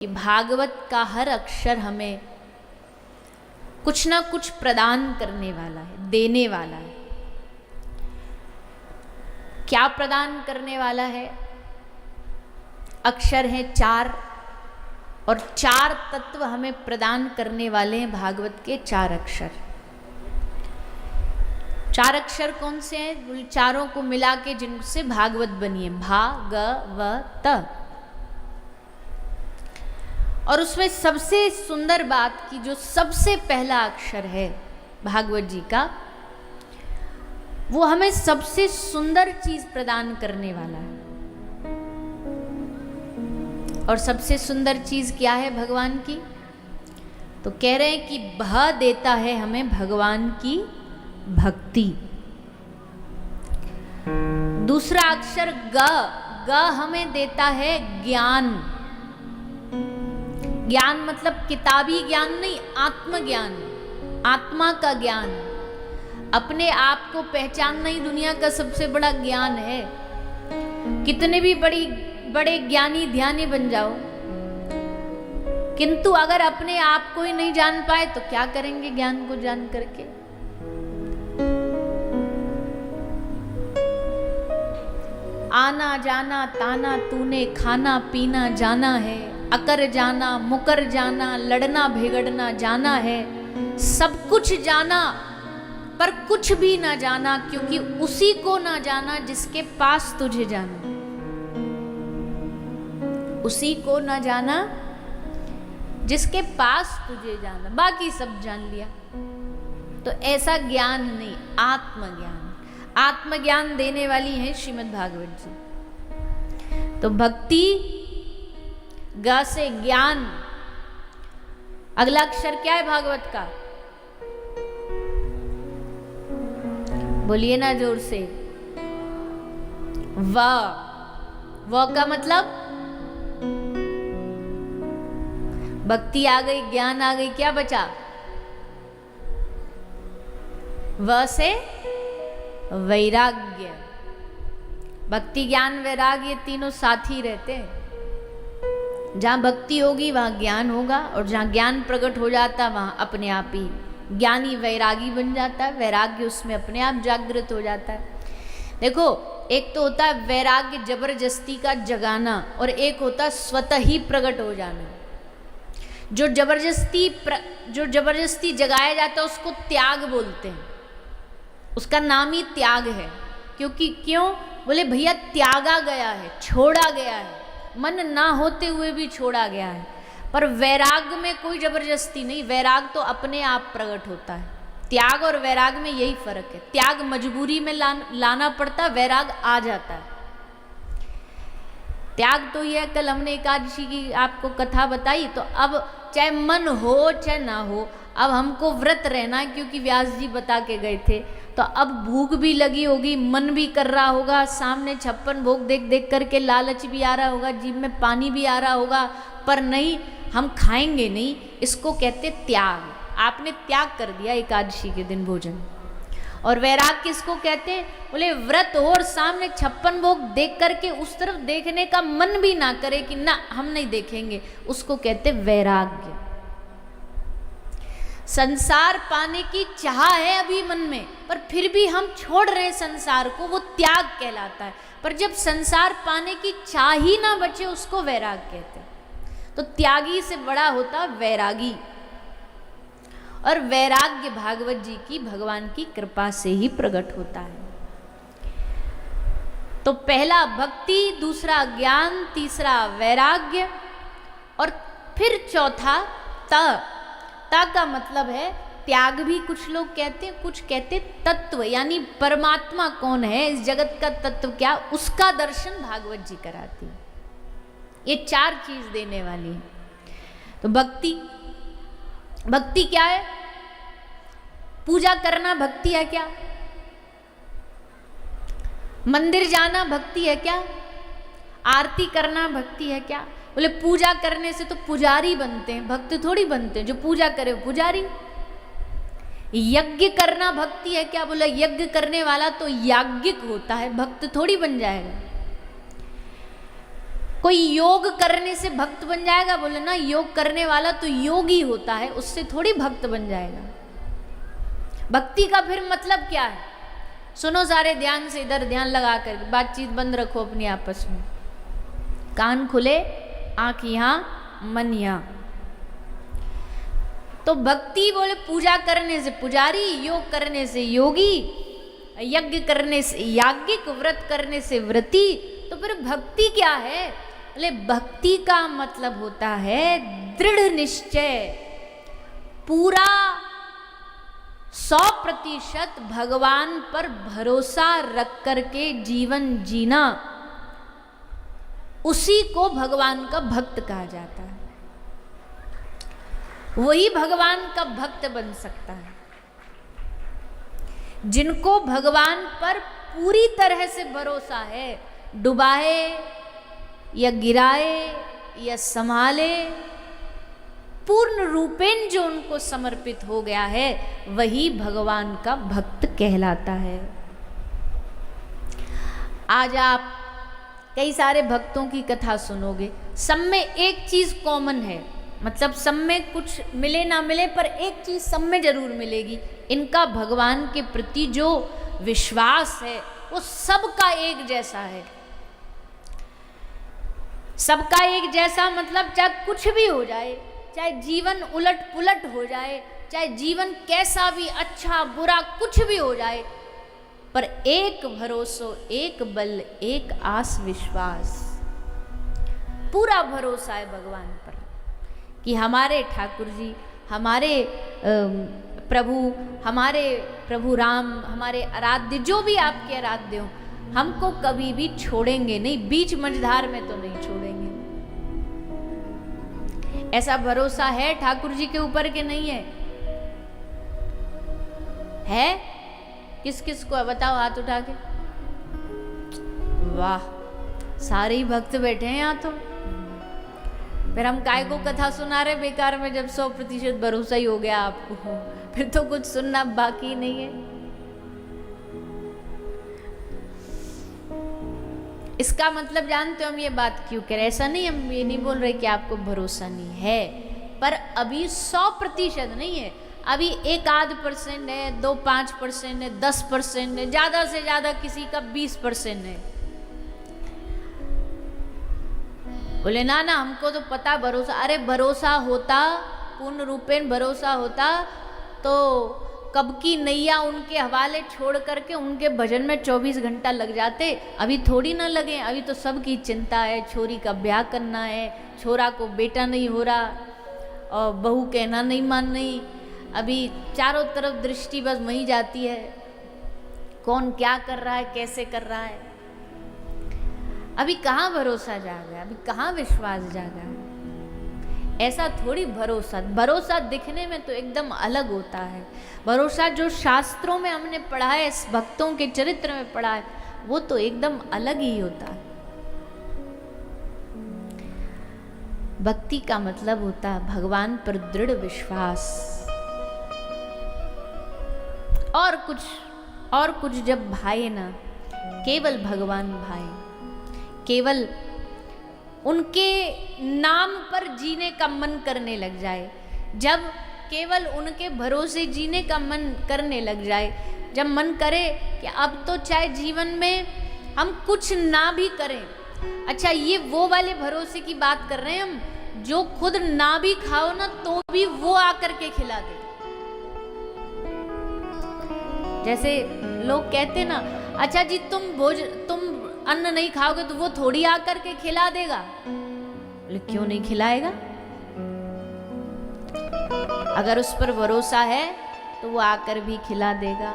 कि भागवत का हर अक्षर हमें कुछ ना कुछ प्रदान करने वाला है, देने वाला है। क्या प्रदान करने वाला है? अक्षर हैं 4 और 4 तत्व हमें प्रदान करने वाले हैं भागवत के 4 अक्षर। 4 अक्षर कौन से हैं? चारों को मिला के जिनसे भागवत बनी है, भागवत। और उसमें सबसे सुंदर बात कि जो सबसे पहला अक्षर है भागवत जी का, वो हमें सबसे सुंदर चीज प्रदान करने वाला है। और सबसे सुंदर चीज क्या है भगवान की? तो कह रहे हैं कि भ देता है हमें भगवान की भक्ति। दूसरा अक्षर ग हमें देता है ज्ञान। ज्ञान मतलब किताबी ज्ञान नहीं, आत्मज्ञान, आत्मा का ज्ञान। अपने आप को पहचानना ही दुनिया का सबसे बड़ा ज्ञान है। कितने भी बड़े ज्ञानी ध्यानी बन जाओ, किंतु अगर अपने आप को ही नहीं जान पाए तो क्या करेंगे ज्ञान को जान करके? आना जाना ताना तूने खाना पीना जाना है, अकर जाना मुकर जाना, लड़ना भिगड़ना जाना है। सब कुछ जाना पर कुछ भी ना जाना, क्योंकि उसी को ना जाना जिसके पास तुझे जाना। उसी को ना जाना जिसके पास तुझे जाना, बाकी सब जान लिया। तो ऐसा ज्ञान नहीं, आत्मज्ञान। आत्मज्ञान देने वाली है श्रीमद् भागवत जी। तो भक्ति, ग से ज्ञान। अगला अक्षर क्या है भागवत का? बोलिए ना जोर से। व का मतलब भक्ति आ गई, ज्ञान आ गई, क्या बचा? व से वैराग्य। भक्ति ज्ञान वैराग्य तीनों साथ ही रहते हैं। जहां भक्ति होगी वहां ज्ञान होगा, और जहां ज्ञान प्रकट हो जाता वहां अपने आप ही ज्ञानी वैरागी बन जाता है। वैराग्य उसमें अपने आप जागृत हो जाता है। देखो, एक तो होता है वैराग्य जबरदस्ती का जगाना, और एक होता है स्वतः ही प्रकट हो जाना। जो जबरदस्ती जगाया जाता है उसको त्याग बोलते हैं। उसका नाम ही त्याग है। क्यों? बोले भैया त्यागा गया है, छोड़ा गया है, मन ना होते हुए भी छोड़ा गया है। पर वैराग में कोई जबरदस्ती नहीं, वैराग तो अपने आप प्रकट होता है। त्याग और वैराग में यही फर्क है। त्याग मजबूरी में लाना पड़ता, वैराग आ जाता है। त्याग तो यह, कल हमने एकादशी की आपको कथा बताई, तो अब चाहे मन हो चाहे ना हो, अब हमको व्रत रहना है, क्योंकि व्यास जी बता के गए थे। तो अब भूख भी लगी होगी, मन भी कर रहा होगा, सामने 56 भोग देख देख करके लालच भी आ रहा होगा, जीभ में पानी भी आ रहा होगा, पर नहीं, हम खाएंगे नहीं। इसको कहते त्याग। आपने त्याग कर दिया एकादशी के दिन भोजन। और वैराग किसको कहते हैं? बोले व्रत हो और सामने 56 भोग देख करके उस तरफ देखने का मन भी ना करे कि ना हम नहीं देखेंगे, उसको कहते वैराग्य। संसार पाने की चाह है अभी मन में, पर फिर भी हम छोड़ रहे संसार को, वो त्याग कहलाता है। पर जब संसार पाने की चाह ही ना बचे, उसको वैराग कहते हैं। तो त्यागी से बड़ा होता वैरागी। और वैराग्य भागवत जी की, भगवान की कृपा से ही प्रकट होता है। तो पहला भक्ति, दूसरा ज्ञान, तीसरा वैराग्य, और फिर चौथा त का मतलब है त्याग। भी कुछ लोग कहते हैं, कुछ कहते तत्व, यानी परमात्मा कौन है, इस जगत का तत्व क्या, उसका दर्शन भागवत जी कराती है। ये 4 चीज देने वाली है। तो भक्ति क्या है? पूजा करना भक्ति है क्या? मंदिर जाना भक्ति है क्या? आरती करना भक्ति है क्या? बोले पूजा करने से तो पुजारी बनते हैं, भक्त थोड़ी बनते हैं। जो पूजा करे वो पुजारी। यज्ञ करना भक्ति है क्या? बोले यज्ञ करने वाला तो याज्ञिक होता है, भक्त थोड़ी बन जाएगा। कोई योग करने से भक्त बन जाएगा? बोले ना, योग करने वाला तो योगी होता है, उससे थोड़ी भक्त बन जाएगा। भक्ति का फिर मतलब क्या है? सुनो सारे ध्यान से, इधर ध्यान लगा कर, बातचीत बंद रखो अपनी आपस में, कान खुले, आंख यहां, मन यहां। तो भक्ति बोले पूजा करने से पुजारी, योग करने से योगी, यज्ञ करने से याज्ञिक, व्रत करने से व्रती। तो फिर भक्ति क्या है? बोले भक्ति का मतलब होता है दृढ़ निश्चय, पूरा 100% भगवान पर भरोसा रख करके जीवन जीना, उसी को भगवान का भक्त कहा जाता है। वही भगवान का भक्त बन सकता है, जिनको भगवान पर पूरी तरह से भरोसा है, डुबाए या गिराए या संभाले, पूर्ण रूपेण जो उनको समर्पित हो गया है, वही भगवान का भक्त कहलाता है। आज आप कई सारे भक्तों की कथा सुनोगे, सब में एक चीज कॉमन है, मतलब सब में कुछ मिले ना मिले पर एक चीज सब में जरूर मिलेगी, इनका भगवान के प्रति जो विश्वास है वो सबका एक जैसा है। सबका एक जैसा मतलब चाहे कुछ भी हो जाए, चाहे जीवन उलट पुलट हो जाए, चाहे जीवन कैसा भी अच्छा बुरा कुछ भी हो जाए, पर एक भरोसा, एक बल, एक आस विश्वास, पूरा भरोसा है भगवान पर कि हमारे ठाकुर जी, हमारे प्रभु राम, हमारे आराध्य, जो भी आपके आराध्य हो, हमको कभी भी छोड़ेंगे नहीं, बीच मझधार में तो नहीं छोड़ेंगे। ऐसा भरोसा है ठाकुर जी के ऊपर के नहीं है? है? किस किस को है बताओ, हाथ उठा के। वाह, सारे ही भक्त बैठे हैं यहाँ तो। फिर हम काय को कथा सुना रहे बेकार में, जब 100% भरोसा ही हो गया आपको, फिर तो कुछ सुनना बाकी नहीं है। इसका मतलब जानते हो हम ये बात क्यों कह रहे? ऐसा नहीं, हम ये नहीं बोल रहे कि आपको भरोसा नहीं है, पर अभी 100% नहीं है, अभी 1-8% है, 2-5% है, 10% है, ज्यादा से ज्यादा किसी का 20% है। बोले ना ना हमको तो पता भरोसा, अरे भरोसा होता, पूर्ण रूपेण भरोसा होता तो कब की नैया उनके हवाले छोड़ करके उनके भजन में 24 घंटा लग जाते। अभी थोड़ी ना लगे, अभी तो सबकी चिंता है, छोरी का ब्याह करना है, छोरा को बेटा नहीं हो रहा और बहू कहना नहीं मान रही, अभी चारों तरफ दृष्टि बस वहीं जाती है, कौन क्या कर रहा है, कैसे कर रहा है। अभी कहाँ भरोसा जागा, अभी कहाँ विश्वास जागा? ऐसा थोड़ी भरोसा, भरोसा दिखने में तो एकदम अलग होता है। भरोसा जो शास्त्रों में हमने पढ़ा है, इस भक्तों के चरित्र में पढ़ा है, वो तो एकदम अलग ही होता है। भक्ति का मतलब होता है भगवान पर दृढ़ विश्वास। और कुछ जब भाए ना, केवल भगवान भाए, केवल उनके नाम पर जीने का मन करने लग जाए, जब केवल उनके भरोसे जीने का मन करने लग जाए, जब मन करे कि अब तो चाहे जीवन में हम कुछ ना भी करें। अच्छा, ये वो वाले भरोसे की बात कर रहे हैं हम, जो खुद ना भी खाओ ना तो भी वो आकर के खिला दे। जैसे लोग कहते ना, अच्छा जी तुम अन्न नहीं खाओगे तो वो थोड़ी आकर के खिला देगा। बोले क्यों नहीं खिलाएगा? अगर उस पर भरोसा है तो वो आकर भी खिला देगा।